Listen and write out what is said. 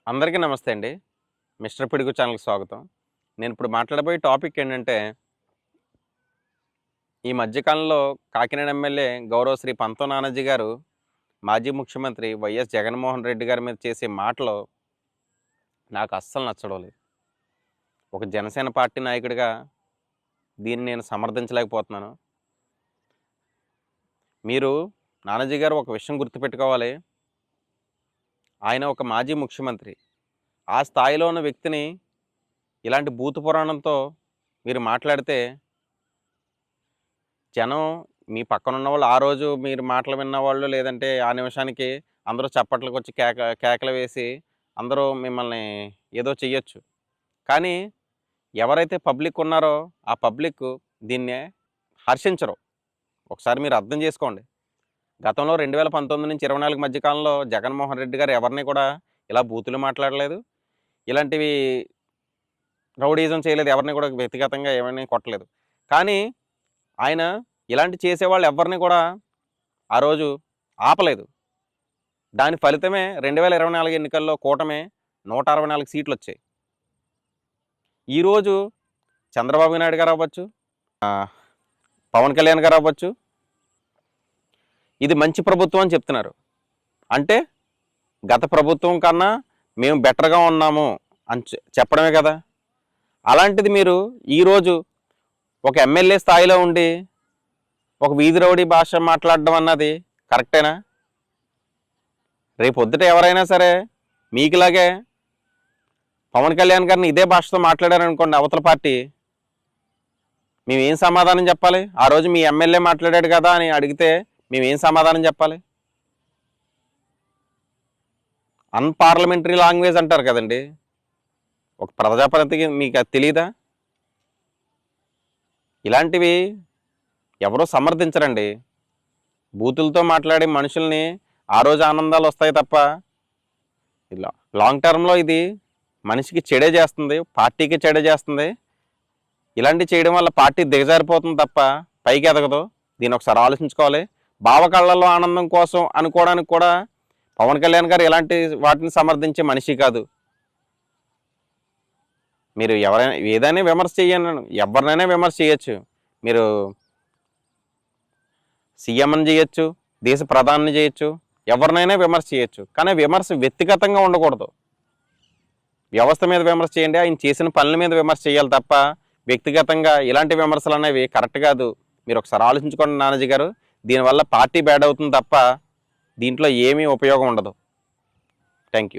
అందరికీ నమస్తే అండి. మిస్టర్ పిడుగు ఛానల్‌కి స్వాగతం. నేను ఇప్పుడు మాట్లాడబోయే టాపిక్ ఏంటంటే, ఈ మధ్య కాలంలో కాకినాడ ఎమ్మెల్యే గౌరవ శ్రీ పంతం నానాజీ గారు, మాజీ ముఖ్యమంత్రి వైఎస్ జగన్మోహన్ రెడ్డి గారి మీద చేసే మాటలు నాకు అస్సలు నచ్చడం లేదు. ఒక జనసేన పార్టీ నాయకుడిగా దీన్ని నేను సమర్థించలేకపోతున్నాను. మీరు నానాజీ గారు ఒక విషయం గుర్తుపెట్టుకోవాలి. ఆయన ఒక మాజీ ముఖ్యమంత్రి. ఆ స్థాయిలో ఉన్న వ్యక్తిని ఇలాంటి భూత పురాణంతో మీరు మాట్లాడితే జనం మీ పక్కనున్న వాళ్ళు ఆ రోజు మీరు మాటలు విన్నవాళ్ళు లేదంటే ఆ నిమిషానికి అందరూ చప్పట్లకొచ్చి కేకలు వేసి అందరూ మిమ్మల్ని ఏదో చెయ్యొచ్చు. కానీ ఎవరైతే పబ్లిక్ ఉన్నారో ఆ పబ్లిక్ దీన్నే హర్షించరు. ఒకసారి మీరు అర్థం చేసుకోండి. గతంలో 2019 నుంచి 24 మధ్య కాలంలో జగన్మోహన్ రెడ్డి గారు ఎవరిని కూడా ఇలా బూతులు మాట్లాడలేదు. ఇలాంటివి రౌడీయిజం చేయలేదు. ఎవరిని కూడా వ్యక్తిగతంగా ఎవరిని కొట్టలేదు. కానీ ఆయన ఇలాంటి చేసేవాళ్ళు ఎవ్వరిని కూడా ఆ రోజు ఆపలేదు. దాని ఫలితమే 2024 ఎన్నికల్లో కూటమి 164 సీట్లొచ్చాయి. ఈరోజు చంద్రబాబు నాయుడు గారు అవ్వచ్చు, పవన్ కళ్యాణ్ గారు అవ్వచ్చు, ఇది మంచి ప్రభుత్వం అని చెప్తున్నారు. అంటే గత ప్రభుత్వం కన్నా మేము బెటర్‌గా ఉన్నాము అని చెప్పడమే కదా! అలాంటిది మీరు ఈరోజు ఒక ఎమ్మెల్యే స్థాయిలో ఉండి ఒక వీధి రౌడీ భాష మాట్లాడడం అన్నది కరెక్టేనా? రేపొద్దుట ఎవరైనా సరే మీకులాగే పవన్ కళ్యాణ్ గారిని ఇదే భాషతో మాట్లాడారనుకోండి అవతల పార్టీ, మేమేం సమాధానం చెప్పాలి? ఆ రోజు మీ ఎమ్మెల్యే మాట్లాడాడు కదా అని అడిగితే మేమేం సమాధానం చెప్పాలి? అన్‌పార్లమెంటరీ లాంగ్వేజ్ అంటారు కదండి! ఒక ప్రజాప్రతినిధికి మీకు అది తెలీదా? ఇలాంటివి ఎవరూ సమర్థించరండి. బూతులతో మాట్లాడి మనుషుల్ని ఆ రోజు ఆనందాలు వస్తాయి తప్ప ఇలా లాంగ్ టర్మ్‌లో ఇది మనిషికి చెడే చేస్తుంది, పార్టీకి చెడే చేస్తుంది. ఇలాంటివి చేయడం వల్ల పార్టీ దిగజారిపోతుంది తప్ప పైకి ఎదగదు. దీన్ని ఒకసారి ఆలోచించుకోవాలి. బావ కళ్ళల్లో ఆనందం కోసం అనుకోవడానికి కూడా పవన్ కళ్యాణ్ గారు ఇలాంటి వాటిని సమర్థించే మనిషి కాదు. మీరు ఎవరైనా ఏదైనా విమర్శ చేయండి, ఎవరినైనా విమర్శ చేయొచ్చు. మీరు సీఎంని చేయొచ్చు, దేశ ప్రధానిని చేయొచ్చు, ఎవరినైనా విమర్శ చేయొచ్చు. కానీ విమర్శ వ్యక్తిగతంగా ఉండకూడదు. వ్యవస్థ మీద విమర్శ చేయండి, ఆయన చేసిన పనుల మీద విమర్శ చేయాలి తప్ప వ్యక్తిగతంగా ఇలాంటి విమర్శలు అనేవి కరెక్ట్ కాదు. మీరు ఒకసారి ఆలోచించుకోండి నానాజీ గారు. దీనివల్ల పార్టీ బ్యాడ్ అవుతుంది తప్ప దీంట్లో ఏమీ ఉపయోగం ఉండదు. Thank you.